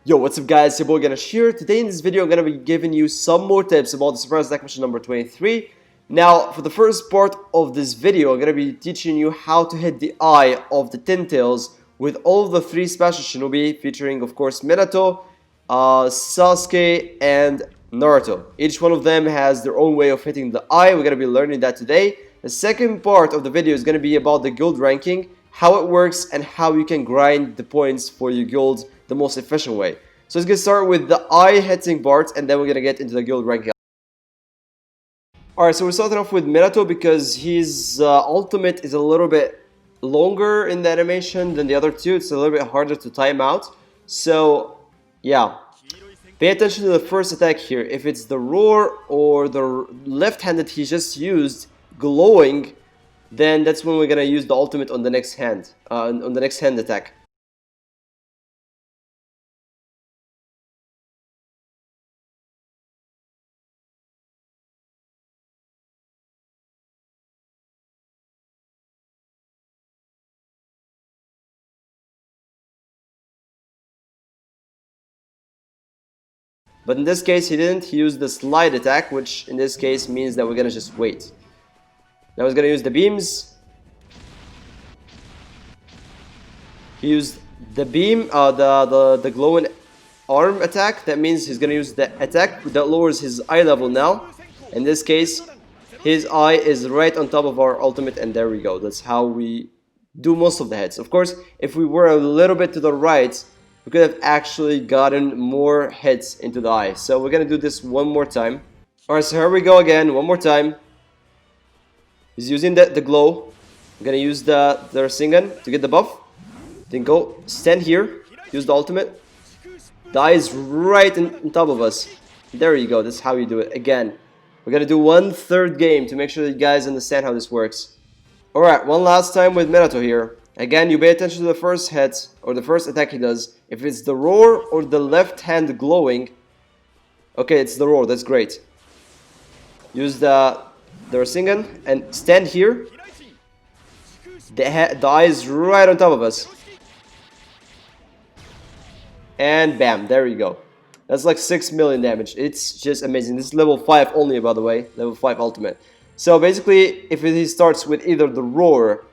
Yo, what's up guys, your boy Ganesh here. Today in this video I'm going to be giving you some more tips about the surprise attack mission number 23. Now, for the first part of this video, I'm going to be teaching you how to hit the eye of the Tin Tails with all of the 3 special shinobi, featuring of course Minato, Sasuke, and Naruto. Each one of them has their own way of hitting the eye. We're going to be learning that today. The second part of the video is going to be about the guild ranking, how it works, and how you can grind the points for your guild the most efficient way. So let's get started with the eye hitting part, and then we're gonna get into the guild ranking. Alright, so we're starting off with Minato because his ultimate is a little bit longer in the animation than the other two. It's a little bit harder to time out. So yeah, pay attention to the first attack here. If it's the roar or the left hand that he just used glowing, then that's when we're gonna use the ultimate on the next hand, on the next hand attack. But in this case he didn't. He used the slide attack, which in this case means that we're gonna just wait. Now he's gonna use the beams. He used the beam, the glowing arm attack. That means he's gonna use the attack that lowers his eye level now. In this case, his eye is right on top of our ultimate, and there we go. That's how we do most of the hits. Of course, if we were a little bit to the right, we could have actually gotten more hits into the eye. So we're gonna do this one more time. Alright, so here we go again, one more time. He's using the glow. I'm gonna use the Rasengan to get the buff. Then go stand here, use the ultimate. The eye is right on top of us. There you go, that's how you do it. Again, we're gonna do 1/3 game to make sure that you guys understand how this works. Alright, one last time with Minato here. Again, you pay attention to the first hit, or the first attack he does. If it's the roar or the left hand glowing, okay, it's the roar, that's great. Use the Rasengan and stand here. The eye is right on top of us. And bam, there you go. That's like 6 million damage. It's just amazing. This is level 5 only, by the way. Level 5 ultimate. So basically, if he starts with either the roar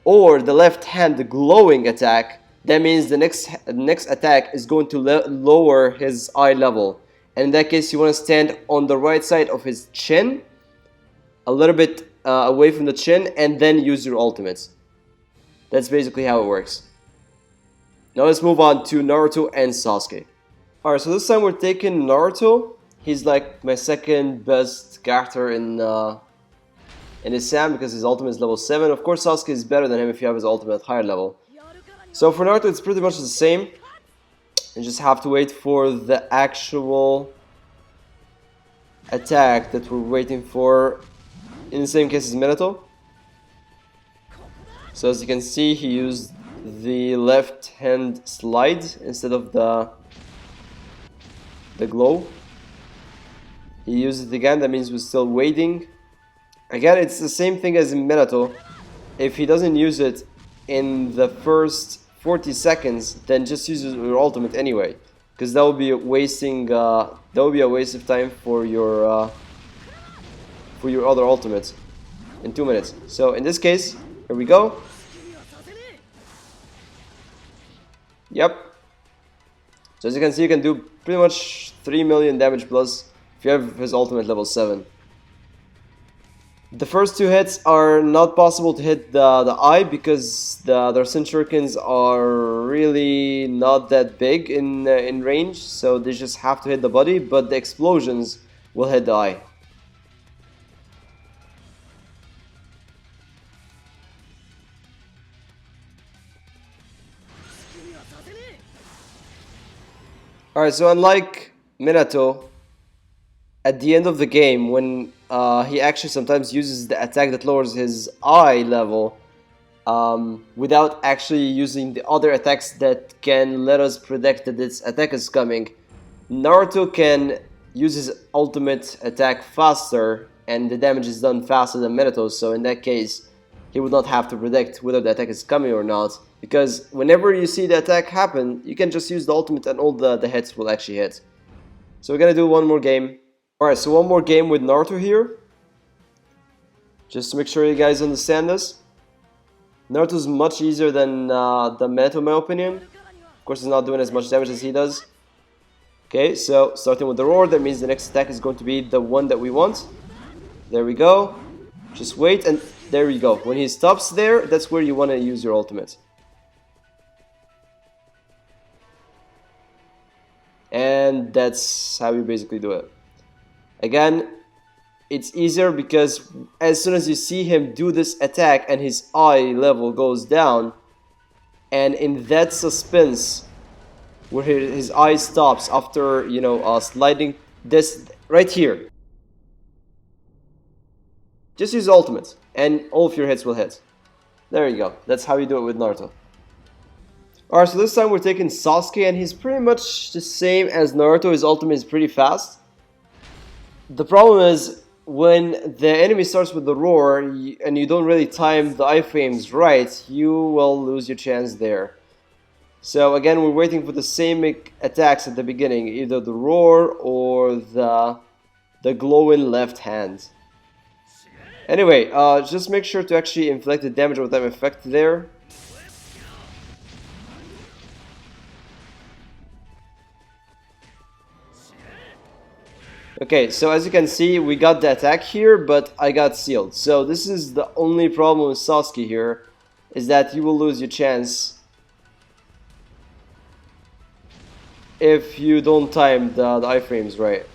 or the left hand glowing attack, that means the next attack is going to lower his eye level. And in that case, you want to stand on the right side of his chin, a little bit away from the chin, and then use your ultimates. That's basically how it works. Now let's move on to Naruto and Sasuke. Alright, so this time we're taking Naruto. He's like my second best character in his SAM because his ultimate is level 7. Of course, Sasuke is better than him if you have his ultimate at higher level. So for Naruto, it's pretty much the same. You just have to wait for the actual attack that we're waiting for, in the same case as Minato. So as you can see, he used the left hand slide instead of the glow. He used it again, that means we're still waiting. Again, it's the same thing as in Minato. If he doesn't use it in the first 40 seconds, then just use your ultimate anyway, because that will be wasting that will be a waste of time for your other ultimates in 2 minutes. So in this case, here we go. Yep. So as you can see, you can do pretty much 3 million damage plus if you have his ultimate level 7. The first 2 hits are not possible to hit the eye because the Rasen shurikens are really not that big in range, so they just have to hit the body, but the explosions will hit the eye. Alright, so unlike Minato, at the end of the game, when he actually sometimes uses the attack that lowers his eye level without actually using the other attacks that can let us predict that this attack is coming, Naruto can use his ultimate attack faster and the damage is done faster than Minato, so in that case he would not have to predict whether the attack is coming or not. Because whenever you see the attack happen, you can just use the ultimate and all the hits will actually hit. So we're gonna do one more game. Alright, so one more game with Naruto here. Just to make sure you guys understand this. Naruto's much easier than the Minato in my opinion. Of course, he's not doing as much damage as he does. Okay, so starting with the roar, that means the next attack is going to be the one that we want. There we go. Just wait, and there you go. When he stops there, that's where you want to use your ultimate. And that's how you basically do it. Again, it's easier because as soon as you see him do this attack and his eye level goes down, and in that suspense where his eye stops after, you know, sliding this right here, just use ultimate and all of your hits will hit. There you go. That's how you do it with Naruto. Alright, so this time we're taking Sasuke, and he's pretty much the same as Naruto. His ultimate is pretty fast. The problem is, when the enemy starts with the roar and you don't really time the iframes right, you will lose your chance there. So again, we're waiting for the same attacks at the beginning, either the roar or the glowing left hand. Anyway, just make sure to actually inflict the damage with that effect there. Okay, so as you can see, we got the attack here, but I got sealed. So this is the only problem with Sasuke here, is that you will lose your chance if you don't time the iframes right.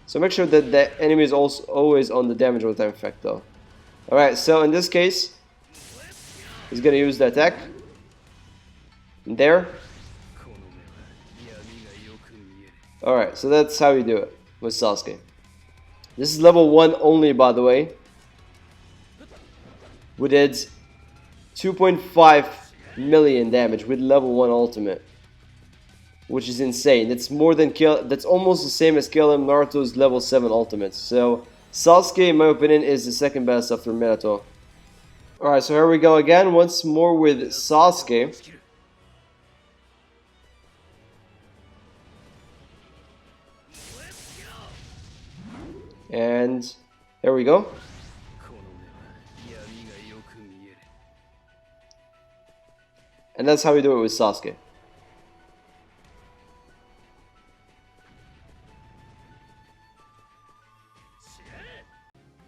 So make sure that the enemy is also always on the damage with that effect though. Alright, so in this case, he's gonna use the attack. And there. Alright, so that's how you do it with Sasuke. This is level 1 only, by the way. We did 2.5 million damage with level 1 ultimate, which is insane. That's more than that's almost the same as killing Naruto's level 7 ultimate. So Sasuke, in my opinion, is the second best after Minato. Alright, so here we go again, once more with Sasuke. And there we go. And that's how we do it with Sasuke.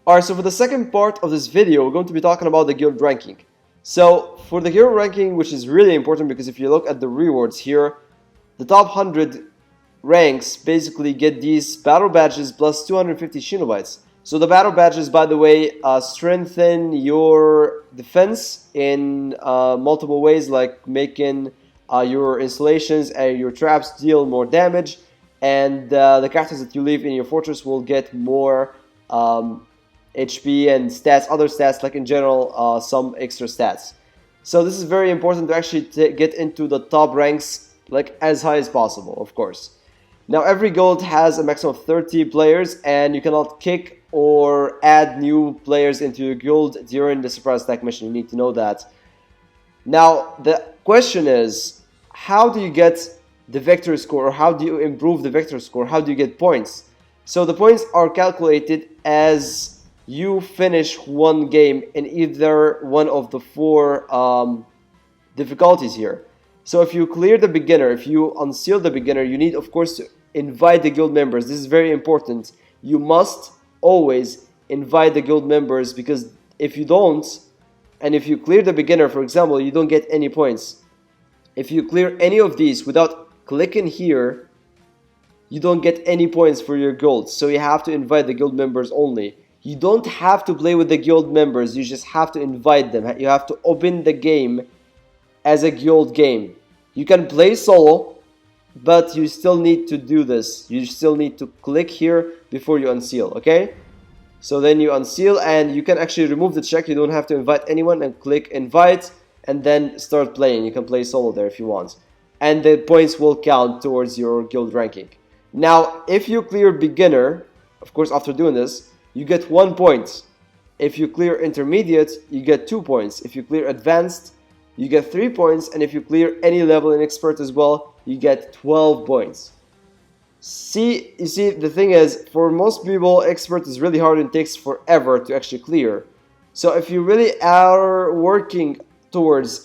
Alright, so for the second part of this video, we're going to be talking about the guild ranking. So, for the guild ranking, which is really important because if you look at the rewards here, the top 100 ranks basically get these battle badges plus 250 Shinobites. So the battle badges, by the way, strengthen your defense in multiple ways, like making your installations and your traps deal more damage, and the characters that you leave in your fortress will get more HP and stats, other stats, like in general, some extra stats. So this is very important to actually get into the top ranks, like as high as possible, of course. Now every guild has a maximum of 30 players, and you cannot kick or add new players into your guild during the surprise attack mission. You need to know that. Now the question is, how do you get the victory score, or how do you improve the victory score? How do you get points? So the points are calculated as you finish one game in either one of the 4 difficulties here. So if you clear the beginner, if you unseal the beginner, you need, of course, to invite the guild members. This is very important. You must always invite the guild members, because if you don't, and if you clear the beginner, for example, you don't get any points. If you clear any of these without clicking here, you don't get any points for your guild. So you have to invite the guild members only. You don't have to play with the guild members, you just have to invite them. You have to open the game as a guild game. You can play solo, but you still need to do this. You still need to click here before you unseal, okay? So then you unseal, and you can actually remove the check. You don't have to invite anyone, and click invite, and then start playing. You can play solo there if you want. And the points will count towards your guild ranking. Now, if you clear beginner, of course after doing this, you get 1 point. If you clear intermediate, you get 2 points. If you clear advanced, you get 3 points. And if you clear any level in expert as well, you get 12 points. You see, the thing is, for most people, expert is really hard and takes forever to actually clear. So if you really are working towards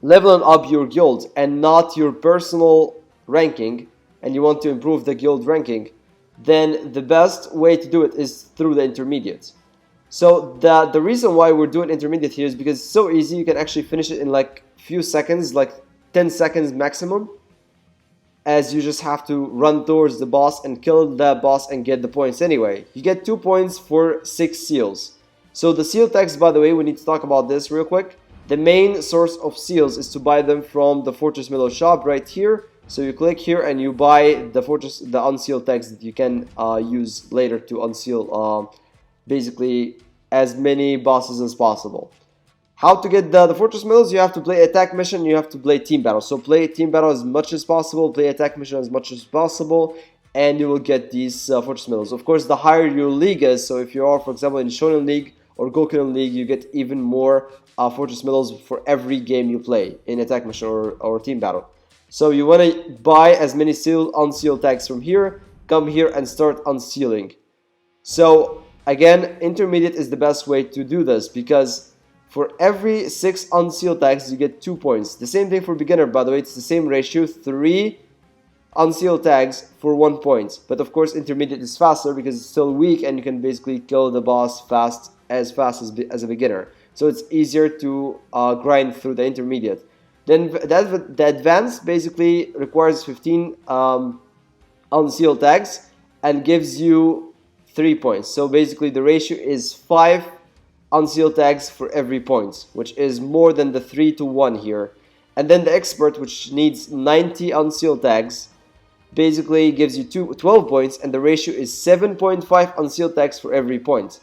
leveling up your guild and not your personal ranking, and you want to improve the guild ranking, then the best way to do it is through the intermediate. So the reason why we're doing intermediate here is because it's so easy. You can actually finish it in like few seconds, like 10 seconds maximum, as you just have to run towards the boss and kill that boss and get the points anyway. You get 2 points for 6 seals. So the seal tags, by the way, we need to talk about this real quick. The main source of seals is to buy them from the Fortress Middle shop right here. So you click here and you buy the unsealed tags that you can use later to unseal basically as many bosses as possible. How to get the Fortress Middles? You have to play attack mission, you have to play team battle. So play team battle as much as possible, play attack mission as much as possible, and you will get these Fortress Middles. Of course, the higher your league is, so if you are, for example, in Shonen League or Gokunin League, you get even more Fortress Middles for every game you play in attack mission or team battle. So you want to buy as many unsealed tags from here, come here and start unsealing. So again, intermediate is the best way to do this, because for every 6 unsealed tags, you get 2 points. The same thing for beginner, by the way, it's the same ratio, 3 unsealed tags for 1 point. But of course, intermediate is faster because it's still weak and you can basically kill the boss fast as a beginner. So it's easier to grind through the intermediate. Then the advanced basically requires 15 unsealed tags and gives you 3 points. So basically the ratio is 5 unsealed tags for every point, which is more than the 3-to-1 here. And then the expert, which needs 90 unsealed tags, basically gives you 12 points, and the ratio is 7.5 unsealed tags for every point.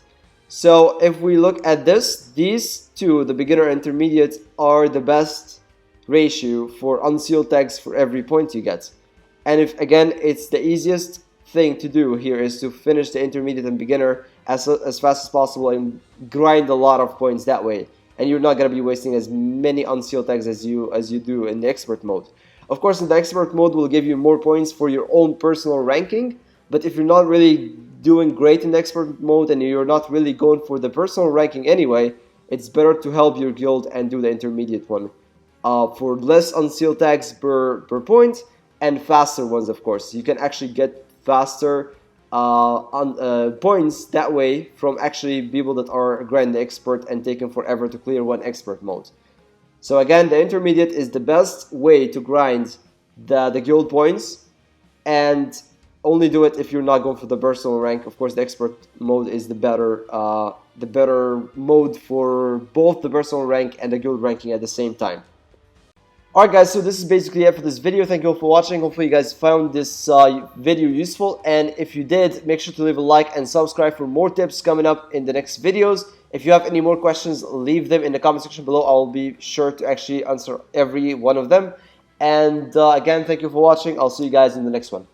So if we look at this, these two, the beginner and intermediate, are the best ratio for unsealed tags for every point you get. And if again, it's the easiest thing to do here is to finish the intermediate and beginner as fast as possible and grind a lot of points that way. And you're not going to be wasting as many unsealed tags as you do in the expert mode. Of course, in the expert mode will give you more points for your own personal ranking, but if you're not really doing great in the expert mode and you're not really going for the personal ranking anyway, it's better to help your guild and do the intermediate one. For less unsealed tags per point and faster ones, of course. You can actually get faster points that way from actually people that are grinding expert and taking forever to clear one expert mode. So again, the intermediate is the best way to grind the guild points, and only do it if you're not going for the personal rank. Of course, the expert mode is the better mode for both the personal rank and the guild ranking at the same time. Alright guys, so this is basically it for this video. Thank you all for watching. Hopefully you guys found this video useful, and if you did, make sure to leave a like and subscribe for more tips coming up in the next videos. If you have any more questions, leave them in the comment section below. I'll be sure to actually answer every one of them. And again, thank you for watching. I'll see you guys in the next one.